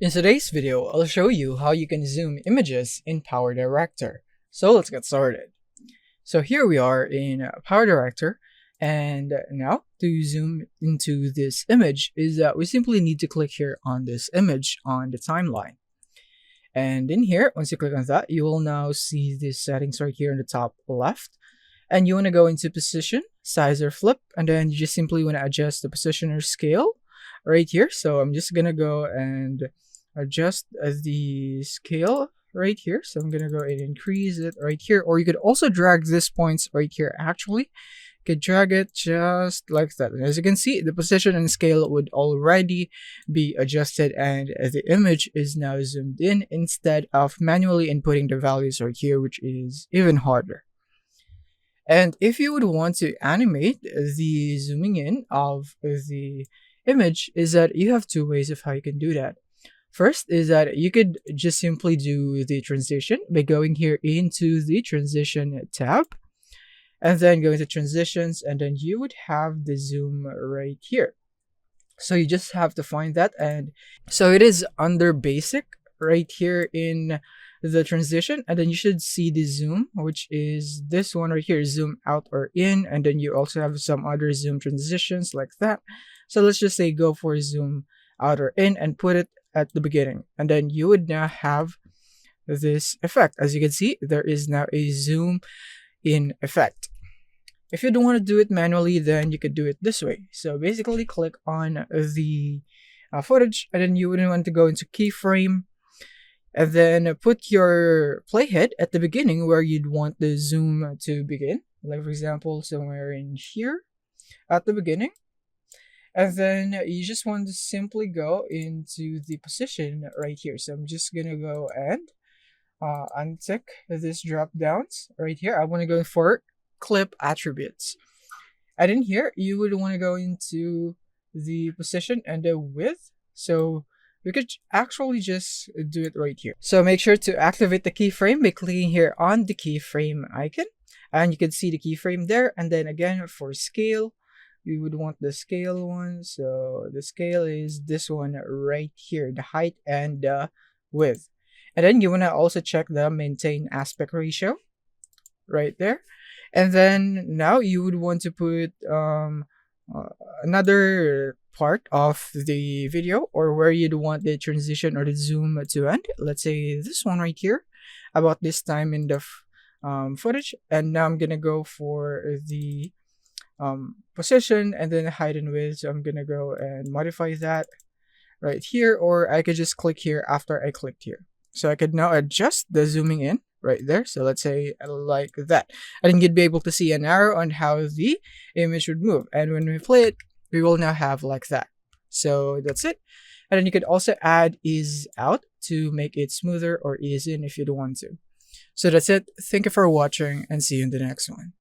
In today's video, I'll show you how you can zoom images in PowerDirector. So let's get started. So here we are in PowerDirector, and now to zoom into this image is that we simply need to click here on this image on the timeline. And in here, once you click on that, you will now see these settings right here in the top left. And you want to go into position, size or flip, and then you just simply want to adjust the position or scale right here. So I'm just gonna go and adjust the scale right here. So I'm gonna go and increase it right here, or you could also drag these points right here. Actually, you could drag it just like that, and as you can see, the position and scale would already be adjusted, and the image is now zoomed in instead of manually inputting the values right here, which is even harder. And if you would want to animate the zooming in of the image, is that you have two ways of how you can do that. First is that you could just simply do the transition by going here into the transition tab and then go into transitions, and then you would have the zoom right here. So you just have to find that, and so it is under basic right here in the transition, and then you should see the zoom, which is this one right here, zoom out or in, and then you also have some other zoom transitions like that. So let's just say go for zoom out or in and put it at the beginning, and then you would now have this effect. As you can see, there is now a zoom in effect. If you don't want to do it manually, then you could do it this way. So basically click on the footage, and then you would want to go into keyframe, and then put your playhead at the beginning where you'd want the zoom to begin, like for example somewhere in here at the beginning. And then you just want to simply go into the position right here. So I'm just gonna go and untick this drop downs right here. I want to go for clip attributes, and in here you would want to go into the position and the width. So we could actually just do it right here. So make sure to activate the keyframe by clicking here on the keyframe icon, and you can see the keyframe there. And then again, for scale, we would want the scale one. So the scale is this one right here, the height and the width. And then you want to also check the maintain aspect ratio right there. And then now you would want to put another part of the video, or where you'd want the transition or the zoom to end. Let's say this one right here, about this time in the footage. And now I'm gonna go for the position and then height and width. So I'm gonna go and modify that right here, or I could just click here after I clicked here. So I could now adjust the zooming in right there. So let's say like that, and then you'd be able to see an arrow on how the image would move, and when we play it, we will now have like that. So that's it. And then you could also add ease out to make it smoother, or ease in if you don't want to. So that's it. Thank you for watching, and see you in the next one.